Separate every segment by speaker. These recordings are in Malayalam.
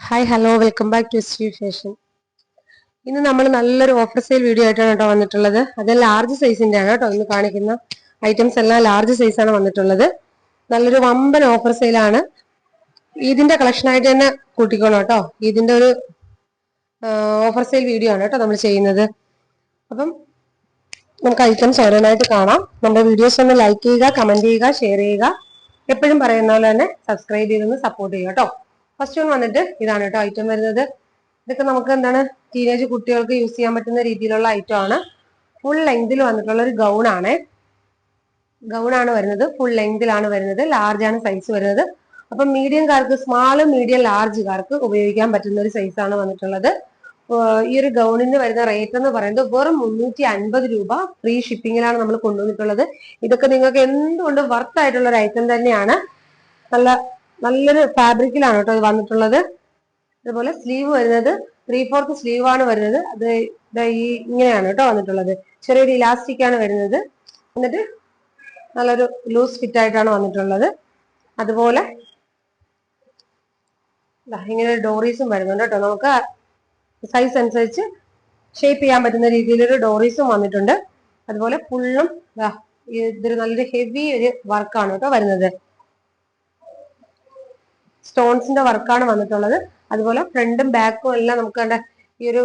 Speaker 1: Hi hello welcome back to Sree fashion. ഇന്ന് നമ്മൾ നല്ലൊരു ഓഫർ സെയിൽ വീഡിയോ ആയിട്ടാണ് കേട്ടോ വന്നിട്ടുള്ളത്. അത് ലാർജ് സൈസിന്റെ ആണ് കേട്ടോ ഇന്ന് കാണിക്കുന്ന ഐറ്റംസ് എല്ലാം ലാർജ് സൈസ് ആണ് വന്നിട്ടുള്ളത്. നല്ലൊരു വമ്പൻ ഓഫർ സെയിലാണ്. ഇതിന്റെ കളക്ഷൻ ആയിട്ട് തന്നെ കൂട്ടിക്കോളൂ കേട്ടോ. ഇതിന്റെ ഒരു ഓഫർ സെയിൽ വീഡിയോ ആണ് കേട്ടോ നമ്മൾ ചെയ്യുന്നത്. അപ്പം നമുക്ക് ഐറ്റംസ് ഓരോന്നായിട്ട് കാണാം. നമ്മുടെ വീഡിയോസ് ഒന്ന് ലൈക്ക് ചെയ്യുക, കമന്റ് ചെയ്യുക, ഷെയർ ചെയ്യുക. എപ്പോഴും പറയുന്ന പോലെ തന്നെ സബ്സ്ക്രൈബ് ചെയ്തൊന്ന് സപ്പോർട്ട് ചെയ്യുക കേട്ടോ. ഫസ്റ്റ് വൺ വന്നിട്ട് ഇതാണ് കേട്ടോ ഐറ്റം വരുന്നത്. ഇതൊക്കെ നമുക്ക് എന്താണ് ടീനേജ് കുട്ടികൾക്ക് യൂസ് ചെയ്യാൻ പറ്റുന്ന രീതിയിലുള്ള ഐറ്റം ആണ്. ഫുൾ ലെങ്തിൽ വന്നിട്ടുള്ള ഒരു ഗൗൺ ആണ് വരുന്നത്. ഫുൾ ലെങ്തിലാണ് വരുന്നത്. ലാർജ് ആണ് സൈസ് വരുന്നത്. അപ്പം മീഡിയംകാർക്ക്, സ്മാൾ മീഡിയം ലാർജുകാർക്ക് ഉപയോഗിക്കാൻ പറ്റുന്ന ഒരു സൈസ് ആണ് വന്നിട്ടുള്ളത്. ഈ ഒരു ഗൗണിന് വരുന്ന റേറ്റ് എന്ന് പറയുന്നത് വെറും 350 രൂപ. ഫ്രീ ഷിപ്പിങ്ങിലാണ് നമ്മൾ കൊണ്ടുവന്നിട്ടുള്ളത്. ഇതൊക്കെ നിങ്ങൾക്ക് എന്തുകൊണ്ട് വർത്ത് ആയിട്ടുള്ള ഒരു ഐറ്റം തന്നെയാണ്. നല്ലൊരു ഫാബ്രിക്കിലാണ് കേട്ടോ ഇത് വന്നിട്ടുള്ളത്. അതുപോലെ സ്ലീവ് വരുന്നത് 3/4 സ്ലീവ് ആണ് വരുന്നത്. അത് ഈ ഇങ്ങനെയാണ് കേട്ടോ വന്നിട്ടുള്ളത്. ചെറിയൊരു ഇലാസ്റ്റിക് ആണ് വരുന്നത്. എന്നിട്ട് നല്ലൊരു ലൂസ് ഫിറ്റ് ആയിട്ടാണ് വന്നിട്ടുള്ളത്. അതുപോലെ ഇങ്ങനെ ഡോറീസും വരുന്നുണ്ട് കേട്ടോ. നമുക്ക് സൈസ് അനുസരിച്ച് ഷേപ്പ് ചെയ്യാൻ പറ്റുന്ന രീതിയിലൊരു ഡോറീസും വന്നിട്ടുണ്ട്. അതുപോലെ ഫുള്ളും ഇതൊരു നല്ലൊരു ഹെവി ഒരു വർക്കാണ് കേട്ടോ വരുന്നത്. സ്റ്റോൺസിന്റെ വർക്കാണ് വന്നിട്ടുള്ളത്. അതുപോലെ ഫ്രണ്ടും ബാക്കും എല്ലാം നമുക്ക് കണ്ട ഈ ഒരു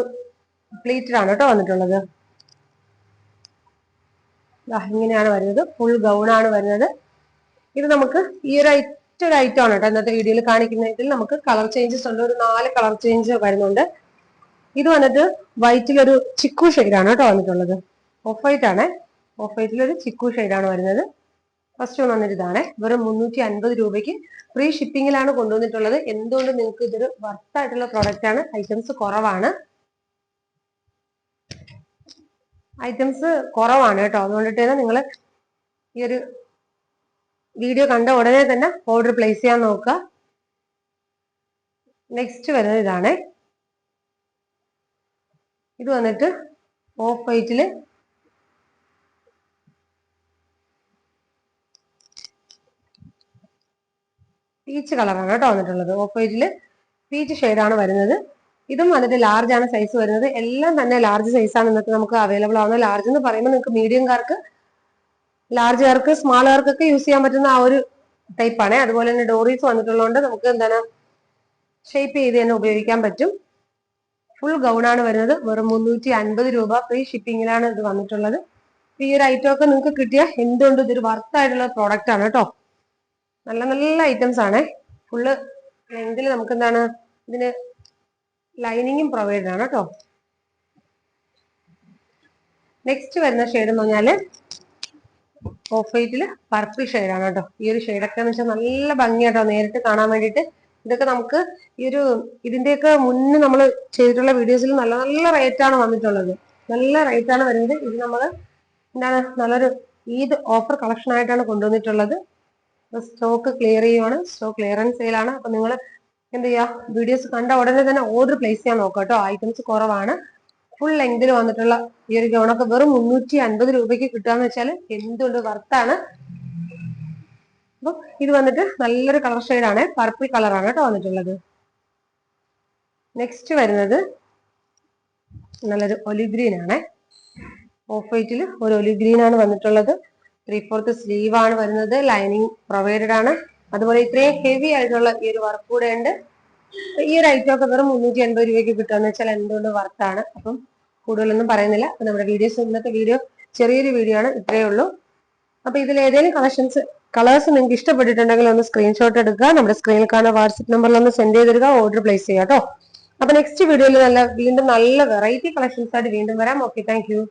Speaker 1: പ്ലീറ്റഡ് ആണ് കേട്ടോ വന്നിട്ടുള്ളത്. ഇങ്ങനെയാണ് വരുന്നത്. ഫുൾ ഗൗൺ ആണ് വരുന്നത്. ഇത് നമുക്ക് ഈ ഒരു ഐറ്റം ആണ് കേട്ടോ ഇന്നത്തെ വീഡിയോയിൽ കാണിക്കുന്നതിൽ. നമുക്ക് കളർ ചേഞ്ചസ് ഉണ്ട്. ഒരു 4 കളർ ചേഞ്ച് വരുന്നുണ്ട്. ഇത് വന്നിട്ട് വൈറ്റിലൊരു ചിക്കു ഷെയ്ഡാണ് കേട്ടോ വന്നിട്ടുള്ളത്. ഓഫ് വൈറ്റ് ആണ്. ഓഫ് വൈറ്റിലൊരു ചിക്കു ഷെയ്ഡാണ് വരുന്നത്. ഫസ്റ്റ് വന്നിട്ട് ഇതാണ്. വെറും 350 രൂപയ്ക്ക് ഫ്രീ ഷിപ്പിങ്ങിലാണ് കൊണ്ടുവന്നിട്ടുള്ളത്. എന്തുകൊണ്ട് നിങ്ങൾക്ക് ഇതൊരു വർത്ത് ആയിട്ടുള്ള പ്രോഡക്റ്റ് ആണ്. ഐറ്റംസ് കുറവാണ് കേട്ടോ. അതുകൊണ്ടിട്ട് തന്നെ നിങ്ങൾ ഈ ഒരു വീഡിയോ കണ്ട ഉടനെ തന്നെ ഓർഡർ പ്ലേസ് ചെയ്യാൻ നോക്കുക. നെക്സ്റ്റ് വരുന്നത് ഇതാണ്. ഇത് വന്നിട്ട് ഓഫ് വൈറ്റില് പീച്ച് കളറാണ് കേട്ടോ വന്നിട്ടുള്ളത്. ഓഫ് വൈറ്റില് പീച്ച് ഷെയ്ഡാണ് വരുന്നത്. ഇതും വന്നിട്ട് ലാർജ് ആണ് സൈസ് വരുന്നത്. എല്ലാം തന്നെ ലാർജ് സൈസ് ആണ് ഇന്നത്തെ നമുക്ക് അവൈലബിൾ ആവുന്നത്. ലാർജ് എന്ന് പറയുമ്പോൾ നിങ്ങൾക്ക് മീഡിയംകാർക്ക്, ലാർജുകാർക്ക്, സ്മാളുകാർക്കൊക്കെ യൂസ് ചെയ്യാൻ പറ്റുന്ന ആ ഒരു ടൈപ്പാണ്. അതുപോലെ തന്നെ ഡോറീസ് വന്നിട്ടുള്ളതുകൊണ്ട് നമുക്ക് എന്താണ് ഷേപ്പ് ചെയ്ത് തന്നെ ഉപയോഗിക്കാൻ പറ്റും. ഫുൾ ഗൗൺ ആണ് വരുന്നത്. വെറും 350 രൂപ. ഫ്രീ ഷിപ്പിങ്ങിലാണ് ഇത് വന്നിട്ടുള്ളത്. ഈ ഒരു ഐറ്റം ഒക്കെ നിങ്ങൾക്ക് കിട്ടിയ എന്തുകൊണ്ട് ഇതൊരു വർത്ത് ആയിട്ടുള്ള പ്രോഡക്റ്റ് ആണ് കേട്ടോ. നല്ല നല്ല ഐറ്റംസ് ആണ്. ഫുള്ള് ലെങ്തിൽ നമുക്ക് എന്താണ് ഇതിന് ലൈനിങ്ങും പ്രൊവൈഡ് ആണ് കേട്ടോ. നെക്സ്റ്റ് വരുന്ന ഷെയ്ഡ് എന്ന് പറഞ്ഞാല് ഓഫ് വൈറ്റില് പർപ്പിൾ ഷെയ്ഡാണ് കേട്ടോ. ഈ ഒരു ഷെയ്ഡൊക്കെ എന്ന് വെച്ചാൽ നല്ല ഭംഗിയാട്ടോ നേരിട്ട് കാണാൻ വേണ്ടിയിട്ട്. ഇതൊക്കെ നമുക്ക് ഈ ഒരു ഇതിന്റെയൊക്കെ മുന്നേ നമ്മൾ ചെയ്തിട്ടുള്ള വീഡിയോസിൽ നല്ല നല്ല റേറ്റ് ആണ് വന്നിട്ടുള്ളത്. നല്ല റേറ്റ് ആണ് വരുന്നത്. ഇത് നമ്മൾ എന്താണ് നല്ലൊരു ഈദ് ഓഫർ കളക്ഷൻ ആയിട്ടാണ് കൊണ്ടുവന്നിട്ടുള്ളത്. സ്റ്റോക്ക് ക്ലിയർ ചെയ്യുവാണ്. സ്റ്റോക്ക് ക്ലിയറൻസ് സെയിലാണ്. അപ്പൊ നിങ്ങൾ എന്ത് ചെയ്യുക, വീഡിയോസ് കണ്ട ഉടനെ തന്നെ ഓർഡർ പ്ലേസ് ചെയ്യാൻ നോക്കാം കേട്ടോ. ഐറ്റംസ് കുറവാണ്. ഫുൾ ലെങ്തിൽ വന്നിട്ടുള്ള ഈ ഒരു ഗൗണൊക്കെ വെറും 350 രൂപയ്ക്ക് കിട്ടുകയെന്ന് വെച്ചാൽ എന്തുകൊണ്ട് വർത്താണ്. അപ്പൊ ഇത് വന്നിട്ട് നല്ലൊരു കളർ ഷെയ്ഡാണ്. പർപ്പിൾ കളറാണ് കേട്ടോ വന്നിട്ടുള്ളത്. നെക്സ്റ്റ് വരുന്നത് നല്ലൊരു ഒലിവ് ഗ്രീൻ ആണ്. ഓഫ് വൈറ്റിൽ ഒരു ഒലിവ് ഗ്രീൻ ആണ് വന്നിട്ടുള്ളത്. 3/4 സ്ലീവ് ആണ് വരുന്നത്. ലൈനിങ് പ്രൊവൈഡഡ് ആണ്. അതുപോലെ ഇത്രയും ഹെവി ആയിട്ടുള്ള ഈ ഒരു വർക്ക് കൂടെ ഉണ്ട്. ഈ ഒരു ഐറ്റം ഒക്കെ വെറും 350 രൂപയ്ക്ക് കിട്ടുകയെന്ന് വെച്ചാൽ എന്തുകൊണ്ട് വർത്താണ്. അപ്പം കൂടുതലൊന്നും പറയുന്നില്ല. അപ്പൊ നമ്മുടെ വീഡിയോസ്, ഇന്നത്തെ വീഡിയോ ചെറിയൊരു വീഡിയോ ആണ്, ഇത്രയേ ഉള്ളൂ. അപ്പൊ ഇതിൽ ഏതെങ്കിലും കളേഴ്സ് നിങ്ങൾക്ക് ഇഷ്ടപ്പെട്ടിട്ടുണ്ടെങ്കിൽ ഒന്ന് സ്ക്രീൻഷോട്ട് എടുക്കുക. നമ്മുടെ സ്ക്രീനിൽ കാണുന്ന വാട്സ്ആപ്പ് നമ്പറിൽ ഒന്ന് സെൻഡ് ചെയ്ത് തരിക. ഓർഡർ പ്ലേസ് ചെയ്യാം കേട്ടോ. അപ്പൊ നെക്സ്റ്റ് വീഡിയോയിൽ വീണ്ടും നല്ല വെറൈറ്റി കളക്ഷൻസ് ആയിട്ട് വീണ്ടും വരാം. Okay, thank you.